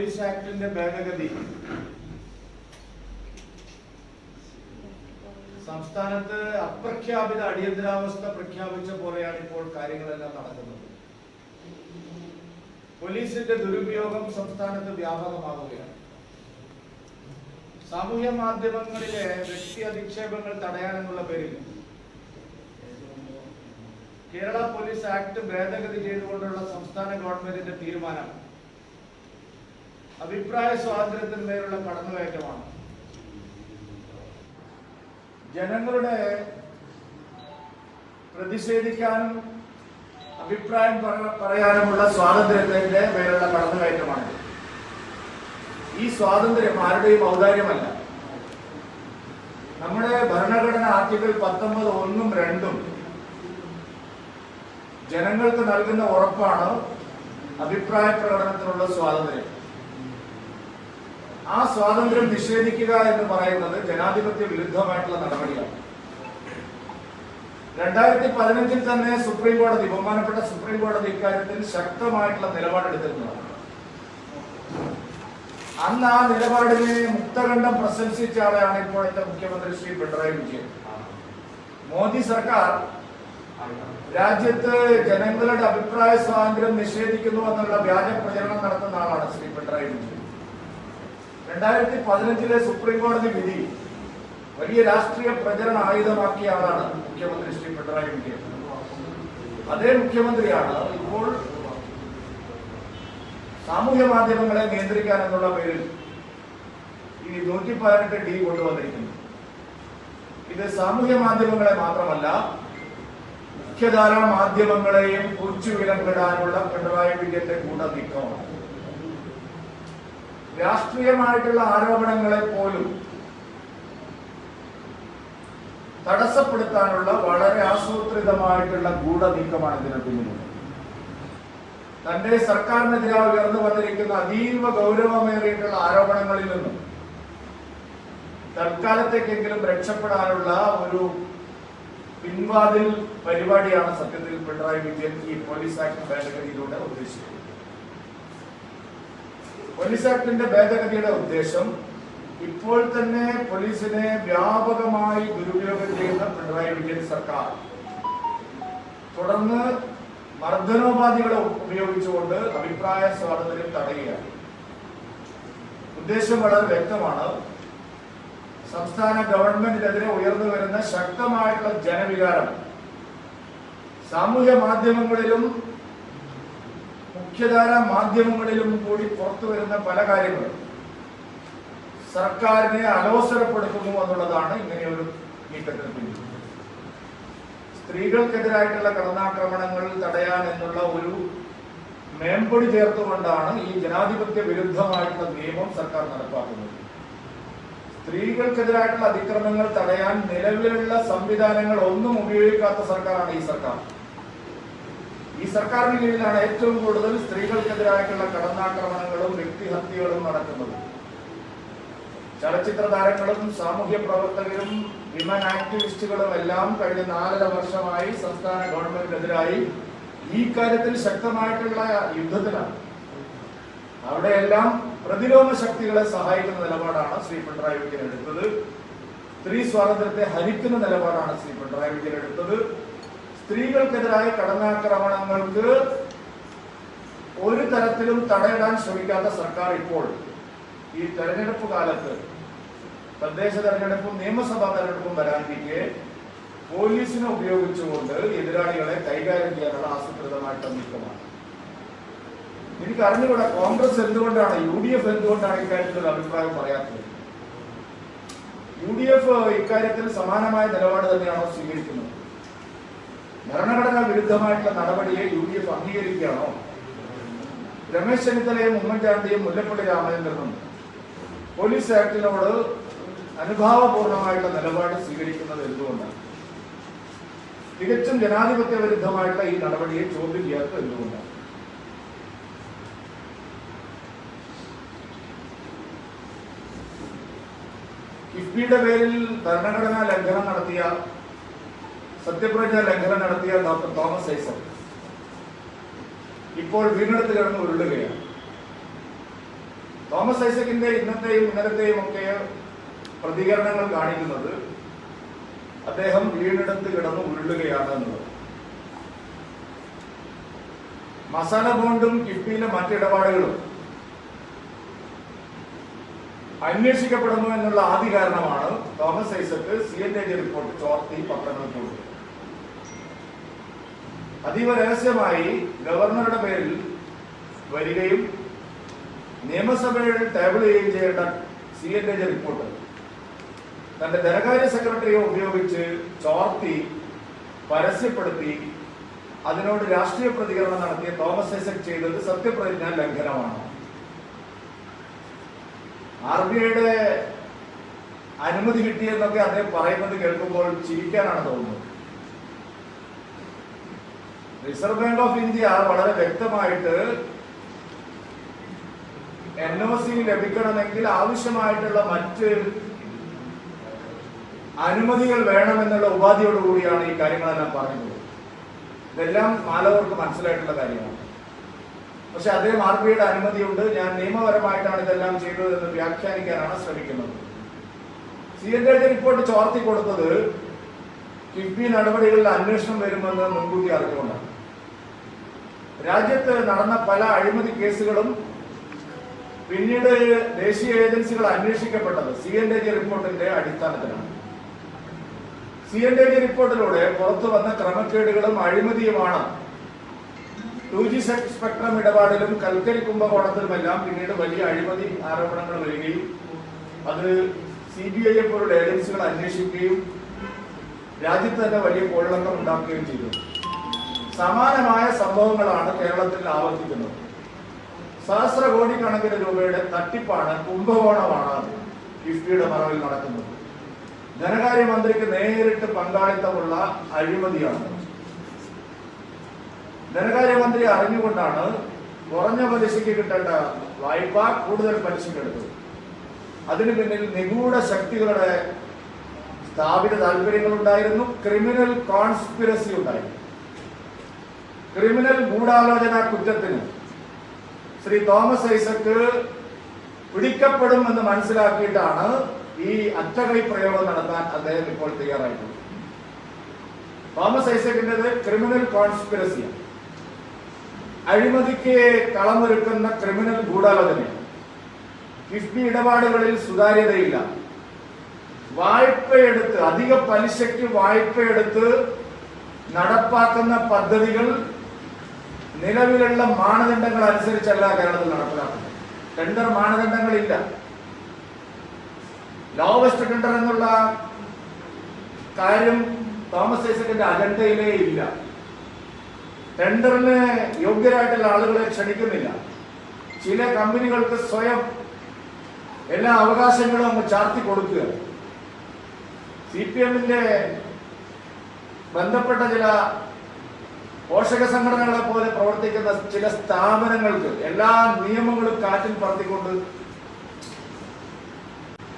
Police ആക്ടിന്റെ ഭേദഗതി സംസ്ഥാനത്ത് അപ്രഖ്യാപിത അടിയന്തരാവസ്ഥ പ്രഖ്യാപിച്ച പോലെയാണ് ഇപ്പോൾ കാര്യങ്ങളെല്ലാം നടക്കുന്നത്. പോലീസിന്റെ ദുരുപയോഗം സംസ്ഥാനത്ത് വ്യാപകമാവുകയാണ്. സാമൂഹ്യ മാധ്യമങ്ങളിലെ വ്യക്തി അധിക്ഷേപങ്ങൾ തടയാനെന്നുള്ള പേരിൽ കേരള പോലീസ് ആക്ട് ഭേദഗതി ചെയ്തുകൊണ്ടുള്ള സംസ്ഥാന ഗവൺമെന്റിന്റെ തീരുമാനം അഭിപ്രായ സ്വാതന്ത്ര്യത്തിന്മേലുള്ള കടന്നുകയറ്റമാണ്. ജനങ്ങളുടെ പ്രതിഷേധിക്കാനും അഭിപ്രായം പറയാനുമുള്ള സ്വാതന്ത്ര്യത്തിന്റെ മേലുള്ള കടന്നുകയറ്റമാണ്. ഈ സ്വാതന്ത്ര്യം ആരുടെയും ഔദാര്യമല്ല. നമ്മുടെ ഭരണഘടന ആർട്ടിക്കിൾ 19 1 2 ജനങ്ങൾക്ക് നൽകുന്ന ഉറപ്പാണ് അഭിപ്രായ പ്രകടനത്തിനുള്ള സ്വാതന്ത്ര്യം. ആ സ്വാതന്ത്ര്യം നിഷേധിക്കുക എന്ന് പറയുന്നത് ജനാധിപത്യ വിരുദ്ധമായിട്ടുള്ള നടപടിയാണ്. 2015 തന്നെ സുപ്രീം കോടതി, ബഹുമാനപ്പെട്ട സുപ്രീം കോടതി ഇക്കാര്യത്തിൽ ശക്തമായിട്ടുള്ള നിലപാടെടുത്തിരുന്നതാണ്. അന്ന് ആ നിലപാടിനെ മുക്തകണ്ഠം പ്രശംസിച്ച ആളെയാണ് ഇപ്പോഴത്തെ മുഖ്യമന്ത്രി ശ്രീ പിണറായി വിജയൻ. മോദി സർക്കാർ രാജ്യത്ത് ജനങ്ങളുടെ അഭിപ്രായ സ്വാതന്ത്ര്യം നിഷേധിക്കുന്നു എന്നുള്ള വ്യാജ പ്രചരണം നടത്തുന്ന ആളാണ് ശ്രീ പിണറായി വിജയൻ. 2015 സുപ്രീം കോടതി വിധി വലിയ രാഷ്ട്രീയ പ്രചരണ ആയുധമാക്കിയ ആളാണ് മുഖ്യമന്ത്രി ശ്രീ പിണറായി വിജയൻ. അതേ മുഖ്യമന്ത്രിയാണ് ഇപ്പോൾ സാമൂഹ്യ മാധ്യമങ്ങളെ നിയന്ത്രിക്കാൻ എന്നുള്ള പേരിൽ ഈ 118D കൊണ്ടുവന്നിരിക്കുന്നു. ഇത് സാമൂഹ്യ മാധ്യമങ്ങളെ മാത്രമല്ല, മുഖ്യധാരാ മാധ്യമങ്ങളെയും കുറിച്ചുവിലങ്ങിടാനുള്ള പിണറായി വിജയന്റെ ഗൂഢനീക്കമാണ്. രാഷ്ട്രീയമായിട്ടുള്ള ആരോപണങ്ങളെ പോലും തടസ്സപ്പെടുത്താനുള്ള വളരെ ആസൂത്രിതമായിട്ടുള്ള ഗൂഢനീക്കമാണ് ഇതിന് പിന്നിലുള്ളത്. തന്റെ സർക്കാരിനെതിരായി ഉയർന്നു വന്നിരിക്കുന്ന അതീവ ഗൗരവമേറിയിട്ടുള്ള ആരോപണങ്ങളിൽ നിന്നും തൽക്കാലത്തേക്കെങ്കിലും രക്ഷപ്പെടാനുള്ള ഒരു പിൻവാതിൽ പരിപാടിയാണ് സത്യത്തിൽ പിണറായി വിജയൻ ഈ പോലീസ് ആക്ട് ഭേദഗതിയിലൂടെ ഉദ്ദേശിക്കുന്നത്. പോലീസ് ആക്ടിന്റെ ഭേദഗതിയുടെ ഉദ്ദേശം ഇപ്പോൾ തന്നെ പോലീസിനെ വ്യാപകമായി ദുരുപയോഗം ചെയ്യുന്ന പിണറായി വിജയൻ സർക്കാർ തുടർന്ന് മർദ്ദനോപാധികളെ ഉപയോഗിച്ചുകൊണ്ട് അഭിപ്രായ സ്വാതന്ത്ര്യം തടയുകയാണ്. ഉദ്ദേശം വളരെ വ്യക്തമാണ്. സംസ്ഥാന ഗവൺമെന്റിനെതിരെ ഉയർന്നു വരുന്ന ശക്തമായിട്ടുള്ള ജനവികാരം സാമൂഹ്യ മാധ്യമങ്ങളിലും മുഖ്യധാരാ മാധ്യമങ്ങളിലും കൂടി പുറത്തു വരുന്ന പല കാര്യങ്ങളും സർക്കാരിനെ അലോസരപ്പെടുത്തുന്നു എന്നുള്ളതാണ് ഇങ്ങനെയൊരു നീക്കത്തിന് പിന്നിൽ. സ്ത്രീകൾക്കെതിരായിട്ടുള്ള കടന്നാക്രമണങ്ങൾ തടയാൻ എന്നുള്ള ഒരു മേമ്പൊടി ചേർത്തുകൊണ്ടാണ് ഈ ജനാധിപത്യ വിരുദ്ധമായിട്ടുള്ള നിയമം സർക്കാർ നടപ്പാക്കുന്നത്. സ്ത്രീകൾക്കെതിരായിട്ടുള്ള അതിക്രമങ്ങൾ തടയാൻ നിലവിലുള്ള സംവിധാനങ്ങൾ ഒന്നും ഉപയോഗിക്കാത്ത സർക്കാരാണ് ഈ സർക്കാർ. ഈ സർക്കാരിന് കീഴിലാണ് ഏറ്റവും കൂടുതൽ സ്ത്രീകൾക്കെതിരായിട്ടുള്ള കടന്നാക്രമണങ്ങളും വ്യക്തിഹത്യകളും നടക്കുന്നത്. ചലച്ചിത്ര താരങ്ങളും സാമൂഹ്യ പ്രവർത്തകരും വിമൻ ആക്ടിവിസ്റ്റുകളും എല്ലാം കഴിഞ്ഞ 4.5 വർഷമായി സംസ്ഥാന ഗവൺമെന്റിനെതിരായി ഈ കാര്യത്തിൽ ശക്തമായിട്ടുള്ള യുദ്ധത്തിലാണ്. അവിടെയെല്ലാം പ്രതിരോധ ശക്തികളെ സഹായിക്കുന്ന നിലപാടാണ് ശ്രീ പിണറായി വിജയൻ എടുത്തത്. സ്ത്രീ സ്വാതന്ത്ര്യത്തെ ഹനിക്കുന്ന നിലപാടാണ് ശ്രീ പിണറായി വിജയൻ എടുത്തത്. സ്ത്രീകൾക്കെതിരായ കടന്നാക്രമണങ്ങൾക്ക് ഒരു തരത്തിലും തടയിടാൻ ശ്രമിക്കാത്ത സർക്കാർ ഇപ്പോൾ ഈ തെരഞ്ഞെടുപ്പ് കാലത്ത്, തദ്ദേശ തെരഞ്ഞെടുപ്പും നിയമസഭാ തെരഞ്ഞെടുപ്പും വരാനിരിക്കെ പോലീസിനെ ഉപയോഗിച്ചുകൊണ്ട് എതിരാളികളെ കൈകാര്യം ചെയ്യാനുള്ള ആസൂത്രിതമായിട്ടുള്ള നീക്കമാണ്. എനിക്ക് അറിഞ്ഞുകൂടാ കോൺഗ്രസ് എന്തുകൊണ്ടാണ്, UDF എന്തുകൊണ്ടാണ് ഇക്കാര്യത്തിൽ ഒരു അഭിപ്രായം പറയാത്തത്. UDF ഇക്കാര്യത്തിൽ സമാനമായ നിലപാട് തന്നെയാണോ സ്വീകരിക്കുന്നത്? ഭരണഘടനാ വിരുദ്ധമായിട്ടുള്ള നടപടിയെ UDF അംഗീകരിക്കുകയാണോ? രമേശ് ചെന്നിത്തലയും ഉമ്മൻചാണ്ടിയും മുല്ലപ്പള്ളി രാമചന്ദ്രനും പോലീസ് ആക്ടിനോട് അനുഭാവപൂർണമായിട്ടുള്ള നിലപാട് സ്വീകരിക്കുന്നത് എന്തുകൊണ്ടാണ്? തികച്ചും ജനാധിപത്യ വിരുദ്ധമായിട്ടുള്ള ഈ നടപടിയെ ചോദ്യം ചെയ്യാത്തത് എന്തുകൊണ്ടാണ്? കിഫ്ബിയുടെ പേരിൽ ഭരണഘടനാ ലംഘനം നടത്തിയ, സത്യപ്രതിജ്ഞ ലംഘനം നടത്തിയ ഡോക്ടർ തോമസ് ഐസക് ഇപ്പോൾ വീണ്ടെടുത്ത് കിടന്ന് ഉരുളുകയാണ്. തോമസ് ഐസക്കിന്റെ ഇന്നത്തെയും ഇന്നലത്തെയും ഒക്കെ പ്രതികരണങ്ങൾ കാണിക്കുന്നത് അദ്ദേഹം വീടെടുത്ത് കിടന്ന് ഉരുളുകയാണ് എന്നുള്ളത്. മസാല ബോണ്ടും കിഫ്ബിയിലെ മറ്റിടപാടുകളും അന്വേഷിക്കപ്പെടുന്നു എന്നുള്ള ആദ്യ കാരണമാണ് തോമസ് ഐസക്ക് CAG റിപ്പോർട്ട് ചോർത്തി പത്രങ്ങൾക്ക് കൊടുത്തത്. അതീവ രഹസ്യമായി ഗവർണറുടെ പേരിൽ വരികയും നിയമസഭയിൽ ടേബിൾ ചെയ്യുകയും ചെയ്യേണ്ട CAG റിപ്പോർട്ട് തന്റെ ധനകാര്യ സെക്രട്ടറിയെ ഉപയോഗിച്ച് ചോർത്തി പരസ്യപ്പെടുത്തി അതിനോട് രാഷ്ട്രീയ പ്രതികരണം നടത്തിയ തോമസ് ഐസക് ചെയ്തത് സത്യപ്രതിജ്ഞാ ലംഘനമാണ്. RBIയുടെ അനുമതി കിട്ടിയെന്നൊക്കെ അദ്ദേഹം പറയുന്നത് കേൾക്കുമ്പോൾ ചിരിക്കാനാണ് തോന്നുന്നത്. റിസർവ് ബാങ്ക് ഓഫ് ഇന്ത്യ വളരെ വ്യക്തമായിട്ട് NOC ലഭിക്കണമെങ്കിൽ ആവശ്യമായിട്ടുള്ള മറ്റ് അനുമതികൾ വേണമെന്നുള്ള ഉപാധിയോടുകൂടിയാണ് ഈ കാര്യങ്ങളെല്ലാം പറഞ്ഞത്. ഇതെല്ലാം മാലവർക്ക് മനസ്സിലായിട്ടുള്ള കാര്യമാണ്. പക്ഷെ അദ്ദേഹം RBIയുടെ അനുമതിയുണ്ട്, ഞാൻ നിയമപരമായിട്ടാണ് ഇതെല്ലാം ചെയ്തതെന്ന് വ്യാഖ്യാനിക്കാനാണ് ശ്രമിക്കുന്നത്. CAG റിപ്പോർട്ട് ചോർത്തി കൊടുത്തത് കിഫ്ബി നടപടികളിൽ അന്വേഷണം വരുമെന്ന് മുൻകൂട്ടി അറിഞ്ഞുകൊണ്ടാണ്. രാജ്യത്ത് നടന്ന പല അഴിമതി കേസുകളും പിന്നീട് ദേശീയ ഏജൻസികൾ അന്വേഷിക്കപ്പെട്ടത് CAG റിപ്പോർട്ടിന്റെ അടിസ്ഥാനത്തിലാണ്. CAG റിപ്പോർട്ടിലൂടെ പുറത്തു വന്ന ക്രമക്കേടുകളും അഴിമതിയുമാണ് 2G സ്പെക്ട്രം ഇടപാടിലും കൽക്കരി കുംഭകോണത്തിലുമെല്ലാം പിന്നീട് വലിയ അഴിമതി ആരോപണങ്ങൾ വരികയും അത് CBI പോലുള്ള ഏജൻസികൾ അന്വേഷിക്കുകയും രാജ്യത്ത് തന്നെ വലിയ കോളിളക്കം ഉണ്ടാക്കുകയും ചെയ്തു. സമാനമായ സംഭവങ്ങളാണ് കേരളത്തിൽ ആവർത്തിക്കുന്നത്. സഹസ്ര കോടിക്കണക്കിന് രൂപയുടെ തട്ടിപ്പാണ്, കുംഭകോണമാണ് കിഫ്ബിയുടെ മറവിൽ നടക്കുന്നത്. ധനകാര്യമന്ത്രിക്ക് നേരിട്ട് പങ്കാളിത്തമുള്ള അഴിമതിയാണ്. ധനകാര്യമന്ത്രി അറിഞ്ഞുകൊണ്ടാണ് കുറഞ്ഞ പലിശയ്ക്ക് കിട്ടേണ്ട വായ്പ കൂടുതൽ പലിശയ്ക്ക് എടുത്തത്. അതിനു പിന്നിൽ നിഗൂഢ ശക്തികളുടെ സ്ഥാപിത താല്പര്യങ്ങൾ ഉണ്ടായിരുന്നു. ക്രിമിനൽ കോൺസ്പിറസി ഉണ്ടായിരുന്നു. ക്രിമിനൽ ഗൂഢാലോചന കുറ്റത്തിന് ശ്രീ തോമസ് ഐസക്ക് പിടിക്കപ്പെടുമെന്ന് മനസ്സിലാക്കിയിട്ടാണ് ഈ അറ്റകൈ പ്രയോഗം നടത്താൻ അദ്ദേഹം ഇപ്പോൾ തയ്യാറായിട്ടുള്ളത്. തോമസ് ഐസക്കിൻ്റെത് ക്രിമിനൽ കോൺസ്പിറസിയാണ്. അഴിമതിക്ക് കളമൊരുക്കുന്ന ക്രിമിനൽ ഗൂഢാലോചനയാണ്. കിഫ്ബി ഇടപാടുകളിൽ സുതാര്യതയില്ല. വായ്പയെടുത്ത്, അധിക പലിശയ്ക്ക് വായ്പയെടുത്ത് നടപ്പാക്കുന്ന പദ്ധതികൾ നിലവിലുള്ള മാനദണ്ഡങ്ങൾ അനുസരിച്ചല്ല കേരളത്തിൽ നടപ്പിലാക്കുന്നത്. ടെൻഡർ മാനദണ്ഡങ്ങളില്ല. ലോവസ്റ്റ് ടെൻഡർ എന്നുള്ള കാര്യം തോമസ് ഐസക്കിന്റെ അജണ്ടയിലേ ഇല്ല. ടെൻഡറിന് യോഗ്യരായിട്ടുള്ള ആളുകളെ ക്ഷണിക്കുന്നില്ല. ചില കമ്പനികൾക്ക് സ്വയം എല്ലാ അവകാശങ്ങളും അങ്ങ് ചാർത്തി കൊടുക്കുക. CPMന്റെ ബന്ധപ്പെട്ട ചില പോഷക സംഘടനകളെ പോലെ പ്രവർത്തിക്കുന്ന ചില സ്ഥാപനങ്ങൾക്ക് എല്ലാ നിയമങ്ങളും കാറ്റിൽ പറത്തിക്കൊണ്ട്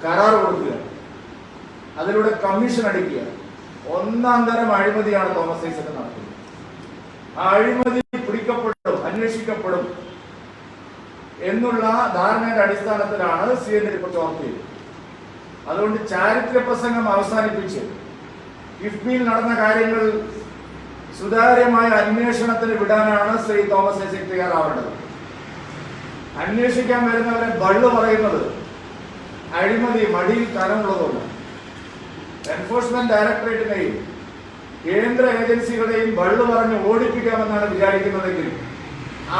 കരാർ കൊടുക്കുക, അതിലൂടെ കമ്മീഷൻ അടിക്കുക. ഒന്നാം തരം അഴിമതിയാണ് തോമസ് ഐസക് നടത്തുന്നത്. ആ അഴിമതി പിടിക്കപ്പെടും, അന്വേഷിക്കപ്പെടും എന്നുള്ള ധാരണയുടെ അടിസ്ഥാനത്തിലാണ് CAG റിപ്പോർട്ട് ചോർത്തിയത്. അതുകൊണ്ട് ചാരിത്ര്യ പ്രസംഗം അവസാനിപ്പിച്ച് കിഫ്ബിയിൽ നടന്ന കാര്യങ്ങൾ സുതാര്യമായ അന്വേഷണത്തിന് വിടാനാണ് ശ്രീ തോമസ് ഐസക് തയ്യാറാവേണ്ടത്. അന്വേഷിക്കാൻ വരുന്നവരെ ബള്ളു പറയുന്നത് അഴിമതി മടിയിൽ കനമുള്ളതുകൊണ്ട് എൻഫോഴ്സ്മെന്റ് ഡയറക്ടറേറ്റിനെയും കേന്ദ്ര ഏജൻസികളെയും ബള്ളു പറഞ്ഞ് ഓടിപ്പിക്കാമെന്നാണ് വിചാരിക്കുന്നതെങ്കിൽ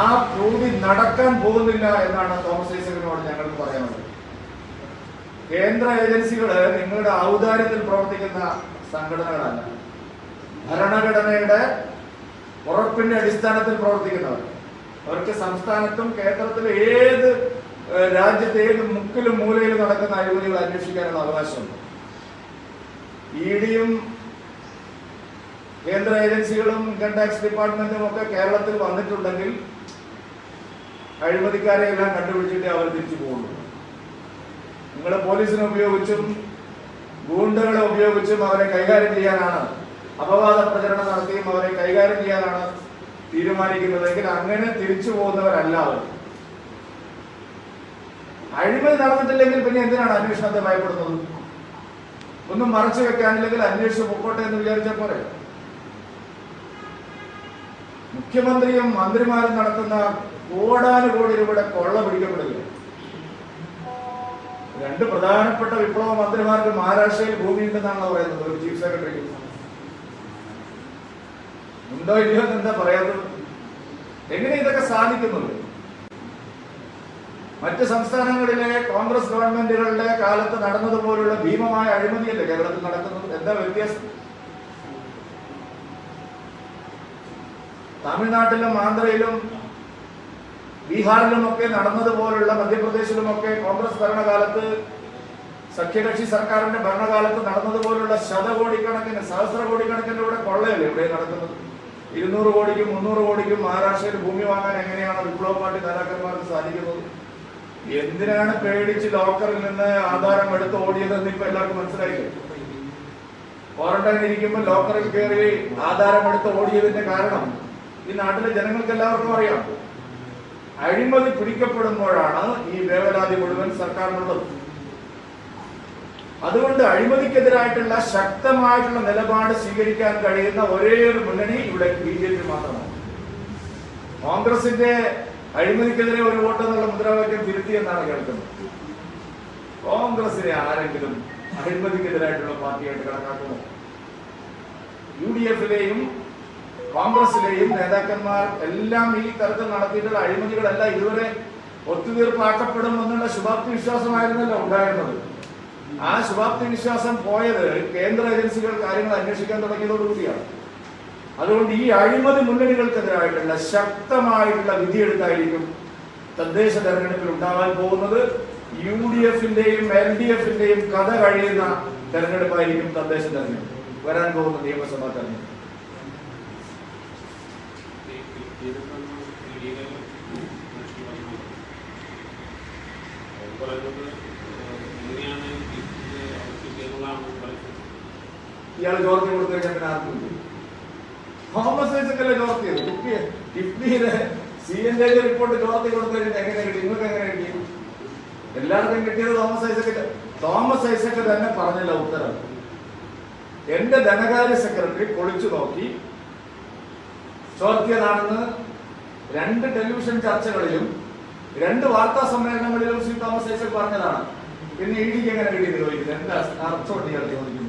ആ പ്രൂതി നടക്കാൻ പോകുന്നില്ല എന്നാണ് തോമസ് ഐസക്കിനോട് ഞങ്ങൾക്ക് പറയാനുള്ളത്. കേന്ദ്ര ഏജൻസികള് നിങ്ങളുടെ ഔദാര്യത്തിൽ പ്രവർത്തിക്കുന്ന സംഘടനകളല്ല. ഭരണഘടനയുടെ ഉറപ്പിന്റെ അടിസ്ഥാനത്തിൽ പ്രവർത്തിക്കുന്നവർ. അവർക്ക് സംസ്ഥാനത്തും കേന്ദ്രത്തിലും ഏത് രാജ്യത്തെ ഏത് മുക്കിലും മൂലയിലും നടക്കുന്ന അഴിമതികൾ അന്വേഷിക്കാനുള്ള അവകാശമുണ്ട്. EDയും കേന്ദ്ര ഏജൻസികളും ഇൻകം ടാക്സ് ഡിപ്പാർട്ട്മെന്റും ഒക്കെ കേരളത്തിൽ വന്നിട്ടുണ്ടെങ്കിൽ അഴിമതിക്കാരെ എല്ലാം കണ്ടുപിടിച്ചിട്ട് അവർ തിരിച്ചു പോകുന്നു. നിങ്ങൾ പോലീസിനെ ഉപയോഗിച്ചും ഗൂണ്ടകളെ ഉപയോഗിച്ചും അവരെ കൈകാര്യം ചെയ്യാനാണ്, അപവാദ പ്രചരണം നടത്തിയും അവരെ കൈകാര്യം ചെയ്യാനാണ് തീരുമാനിക്കുന്നതെങ്കിൽ അങ്ങനെ തിരിച്ചു പോകുന്നവരല്ല അവർ. അഴിമതി നടന്നിട്ടില്ലെങ്കിൽ പിന്നെ എന്തിനാണ് അന്വേഷണത്തെ ഭയപ്പെടുന്നത്? ഒന്നും മറച്ചു വെക്കാനില്ലെങ്കിൽ അന്വേഷിച്ച് പൊക്കോട്ടെ എന്ന് വിചാരിച്ചാൽ പോരെ. മുഖ്യമന്ത്രിയും മന്ത്രിമാരും നടത്തുന്ന കോടാനുകോടി രൂപയുടെ കൊള്ള പിടിക്കപ്പെടില്ല. 2 പ്രധാനപ്പെട്ട വിപ്ലവ മന്ത്രിമാർക്ക് മഹാരാഷ്ട്രയിൽ ഭൂമിയുണ്ടെന്നാണ് പറയുന്നത്. ഒരു ചീഫ് സെക്രട്ടറിക്ക് ഉണ്ടോ ഇല്ലയോ എന്താ പറയാത്തത്? എങ്ങനെ ഇതൊക്കെ സാധിക്കുന്നത്? മറ്റ് സംസ്ഥാനങ്ങളിലെ കോൺഗ്രസ് ഗവൺമെന്റുകളുടെ കാലത്ത് നടന്നതുപോലുള്ള ഭീമമായ അഴിമതിയല്ലേ കേരളത്തിൽ നടക്കുന്നത്? എന്താ വ്യത്യാസം? തമിഴ്നാട്ടിലും ആന്ധ്രയിലും ബീഹാറിലുമൊക്കെ നടന്നതുപോലുള്ള, മധ്യപ്രദേശിലുമൊക്കെ കോൺഗ്രസ് ഭരണകാലത്ത്, സഖ്യകക്ഷി സർക്കാരിന്റെ ഭരണകാലത്ത് നടന്നതുപോലുള്ള ശതകോടിക്കണക്കിന്, സഹസ്രകോടിക്കണക്കിന് ഇവിടെ കൊള്ളയല്ലേ ഇവിടെ നടക്കുന്നത്? 200 കോടിക്കും 300 കോടിക്കും മഹാരാഷ്ട്രയിൽ ഭൂമി വാങ്ങാൻ എങ്ങനെയാണ് വിപ്ലവ പാർട്ടി നേതാക്കന്മാർക്ക് സാധിക്കുന്നത്? എന്തിനാണ് പേടിച്ച് ലോക്കറിൽ നിന്ന് ആധാരം എടുത്ത് ഓടിയതെന്ന് ഇപ്പൊ എല്ലാവർക്കും മനസ്സിലായില്ലേ? ക്വാറന്റൈൻ ഇരിക്കുമ്പോൾ ലോക്കറിൽ കയറി ആധാരം എടുത്ത് ഓടിയതിന്റെ കാരണം ഈ നാട്ടിലെ ജനങ്ങൾക്ക് എല്ലാവർക്കും അറിയാം. അഴിമതി പിടിക്കപ്പെടുമ്പോഴാണ് ഈ വേവലാതി മുഴുവൻ സർക്കാരിനുള്ളത്. അതുകൊണ്ട് അഴിമതിക്കെതിരായിട്ടുള്ള ശക്തമായിട്ടുള്ള നിലപാട് സ്വീകരിക്കാൻ കഴിയുന്ന ഒരേ ഒരു മുന്നണി ഇവിടെ BJP മാത്രമാണ്. കോൺഗ്രസിന്റെ അഴിമതിക്കെതിരെ ഒരു വോട്ട് എന്നുള്ള മുദ്രാവാക്യം തിരുത്തി എന്നാണ് കേൾക്കുന്നത്. കോൺഗ്രസിനെ ആരെങ്കിലും അഴിമതിക്കെതിരായിട്ടുള്ള പാർട്ടിയായിട്ട് കണക്കാക്കുമോ? UDF-ലെയും കോൺഗ്രസിലെയും നേതാക്കന്മാർ എല്ലാം ഈ തരത്തിൽ നടത്തിയിട്ടുള്ള അഴിമതികളെല്ലാം ഇതുവരെ ഒത്തുതീർപ്പാക്കപ്പെടും എന്നുള്ള ശുഭാപ്തി വിശ്വാസമായിരുന്നല്ലോ ഉണ്ടായിരുന്നത്. ആ ശുഭാപ്തി വിശ്വാസം പോയത് കേന്ദ്ര ഏജൻസികൾ കാര്യങ്ങൾ അന്വേഷിക്കാൻ തുടങ്ങിയതോടുകൂടിയാണ്. അതുകൊണ്ട് ഈ അഴിമതി മുന്നണികൾക്കെതിരായിട്ടുള്ള ശക്തമായിട്ടുള്ള വിധിയെടുത്തായിരിക്കും തദ്ദേശ തെരഞ്ഞെടുപ്പിൽ ഉണ്ടാകാൻ പോകുന്നത്. UDF-ന്റെയും LDF-ന്റെയും കഥ കഴിയുന്ന തെരഞ്ഞെടുപ്പായിരിക്കും തദ്ദേശ തെരഞ്ഞെടുപ്പ്, വരാൻ പോകുന്ന നിയമസഭാ തെരഞ്ഞെടുപ്പ്. ഇയാൾ ചോർത്തി കൊടുത്തു കഴിഞ്ഞാൽ പിന്നെ ആർക്കും തോമസ് ഐസക്കല്ലേ ചോർത്തി ചെയ്തു? കിഫ്ബിയിലെ CNJ റിപ്പോർട്ട് ചോർത്തി കൊടുത്തു കഴിഞ്ഞാൽ എങ്ങനെ കിട്ടി? നിങ്ങൾക്ക് എങ്ങനെ കിട്ടി? എല്ലാവർക്കും കിട്ടിയത് തോമസ് ഐസക്ക് തന്നെ പറഞ്ഞില്ല ഉത്തരം. എന്റെ ധനകാര്യ സെക്രട്ടറി പൊളിച്ചു നോക്കി ചോർത്തിയതാണെന്ന് 2 ടെലിവിഷൻ ചർച്ചകളിലും 2 വാർത്താ സമ്മേളനങ്ങളിലും ശ്രീ തോമസ് ഐസക് പറഞ്ഞതാണ്. പിന്നെ ED-ക്ക് എങ്ങനെ കിട്ടിയത് ചോദിക്കുന്നത്? എന്താ അർത്ഥമുണ്ട് ഇയാൾ ചോദിക്കുന്നത്?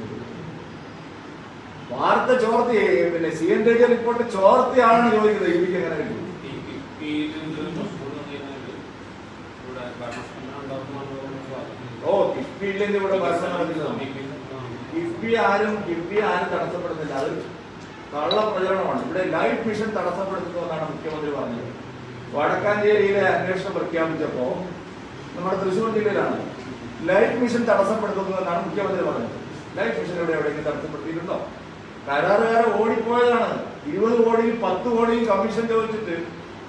വാർത്ത ചോർത്തി, പിന്നെ CNJ റിപ്പോർട്ട് ചോർത്തിയാണെന്ന് ചോദിക്കുന്നത്. ED-ക്ക് എങ്ങനെ കിട്ടി? കിഫ്ബിയില്ലെങ്കിൽ ഇവിടെ ഭരണം നടത്തുന്നതാണ്. കിഫ്ബി ആരും തടസ്സപ്പെടുന്നില്ല. അത് കള്ള പ്രചരണമാണ്. ഇവിടെ ലൈഫ് മിഷൻ തടസ്സപ്പെടുത്തുന്നുവെന്നാണ് മുഖ്യമന്ത്രി പറഞ്ഞത്. വടക്കാഞ്ചേരിയിലെ അന്വേഷണം പ്രഖ്യാപിച്ചപ്പോ, നമ്മുടെ തൃശ്ശൂർ ജില്ലയിലാണ്, ലൈഫ് മിഷൻ തടസ്സപ്പെടുത്തുന്നുവെന്നാണ് മുഖ്യമന്ത്രി പറഞ്ഞത്. ലൈഫ് മിഷൻ ഇവിടെ എവിടെയെങ്കിലും തടസ്സപ്പെടുത്തിയിട്ടുണ്ടോ? കരാറുകാരെ ഓടിപ്പോയതാണ്. 20 കോടിയും 10 കോടിയും കമ്മീഷൻ ചോദിച്ചിട്ട്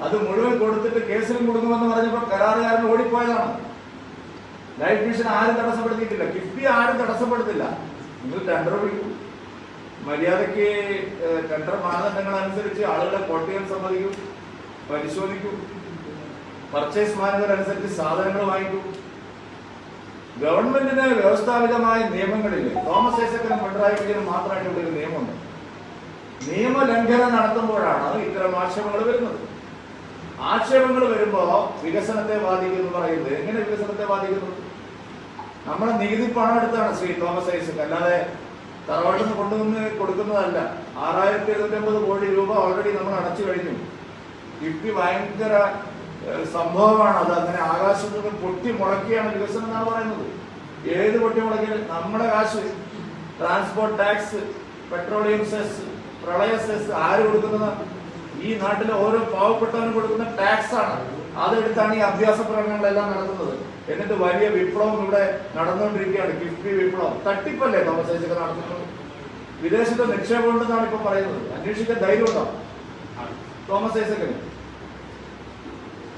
അത് മുഴുവൻ കൊടുത്തിട്ട് കേസിലും കൊടുക്കുമെന്ന് പറഞ്ഞപ്പോൾ കരാറുകാരൻ ഓടിപ്പോയതാണ്. ലൈഫ് മിഷൻ ആരും തടസ്സപ്പെടുത്തിയിട്ടില്ല. കിഫ്ബി ആരും തടസ്സപ്പെടുത്തില്ല. നിങ്ങൾ ടെൻഡർ വിളിക്കും, മര്യാദയ്ക്ക് ടെൻഡർ മാനദണ്ഡങ്ങൾ അനുസരിച്ച് ആളുകളെ കോട്ടികൾ സമ്മതിക്കും, പരിശോധിക്കും, പർച്ചേസ് മാനുവൽ അനുസരിച്ച് സാധനങ്ങൾ വാങ്ങിക്കും. ഗവൺമെന്റിന് വ്യവസ്ഥാപിതമായ നിയമങ്ങളില്ലേ? തോമസ് ഐസക്കിനും പിണറായി വിജയനും മാത്രമായിട്ട് ഇവിടെ ഒരു നിയമമുണ്ട്. നിയമലംഘനം നടത്തുമ്പോഴാണ് ഇത്തരം ആക്ഷേപങ്ങൾ വരുന്നത്. ആക്ഷേപങ്ങൾ വരുമ്പോ വികസനത്തെ ബാധിക്കുന്നു പറയുന്നത്. എങ്ങനെ വികസനത്തെ ബാധിക്കുന്നു? നമ്മുടെ നികുതി പണം എടുത്താണ് ശ്രീ തോമസ് ഐസക്, അല്ലാതെ തറവാട്ടിൽ നിന്ന് കൊണ്ടുവന്ന് കൊടുക്കുന്നതല്ല. 6750 കോടി രൂപ ഓൾറെഡി നമ്മൾ അടച്ചു കഴിഞ്ഞു. കിഫ്ബി ഭയങ്കര സംഭവമാണ്. അത് അങ്ങനെ ആകാശത്ത് നിന്ന് പൊട്ടി മുളക്കിയാണ് വികസനം എന്നാണ് പറയുന്നത്. ഏത് പൊട്ടി മുളക്കിയാൽ നമ്മുടെ കാശ്, ട്രാൻസ്പോർട്ട് ടാക്സ്, പെട്രോളിയം സെസ്, പ്രളയ സെസ് ആര് കൊടുക്കുന്നത്? ഈ നാട്ടിലെ ഓരോ പാവപ്പെട്ടവനും കൊടുക്കുന്ന ടാക്സ് ആണ്. അതെടുത്താണ് ഈ അഭ്യാസ പ്രകടനങ്ങളെല്ലാം നടത്തുന്നത്. എന്നിട്ട് വലിയ വിപ്ലവം ഇവിടെ നടന്നുകൊണ്ടിരിക്കുകയാണ്. കിഫ്ബി വിപ്ലവം തട്ടിപ്പല്ലേ തോമസ് ഐസക് നടത്തുന്നത്? വിദേശത്തെ നിക്ഷേപം ഉണ്ടെന്നാണ് ഇപ്പൊ പറയുന്നത്. അന്വേഷിക്കാൻ ധൈര്യം ഉണ്ടോ തോമസ് ഐസക്കിന്?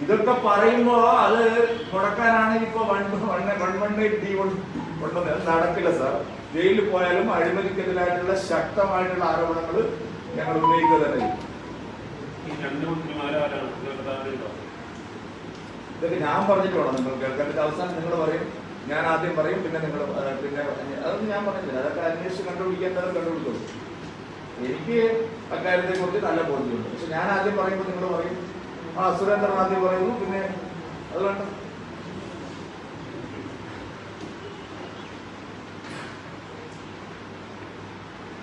ഇതൊക്കെ പറയുമ്പോ അത് മുടക്കാനാണ് ഇപ്പൊ 118D കൊണ്ടുവന്നത്. നടക്കില്ല സാർ. ജയിലിൽ പോയാലും അഴിമതിക്കെതിരായിട്ടുള്ള ശക്തമായിട്ടുള്ള ആരോപണങ്ങൾ ഞങ്ങൾ ഉന്നയിക്കുക തന്നെ. ഇതൊക്കെ ഞാൻ പറഞ്ഞിട്ട് വേണം നിങ്ങൾ കേൾക്കാൻ. ഇത് അവസാനം നിങ്ങൾ പറയും, ഞാൻ ആദ്യം പറയും, പിന്നെ നിങ്ങൾ പിന്നെ അതൊന്നും ഞാൻ പറഞ്ഞില്ല. അതൊക്കെ അന്വേഷിച്ച് കണ്ടുപിടിക്കേണ്ടത് കണ്ടുപിടിക്കുള്ളൂ. എനിക്ക് അക്കാര്യത്തെ കുറിച്ച് നല്ല ബോധ്യമുണ്ട്. പക്ഷെ ഞാൻ ആദ്യം പറയുമ്പോൾ നിങ്ങൾ പറയും സുരേന്ദ്രൻ ആദ്യം പറയുന്നു, പിന്നെ അത് വേണ്ട.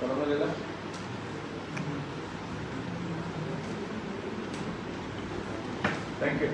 പറഞ്ഞില്ല. Thank you.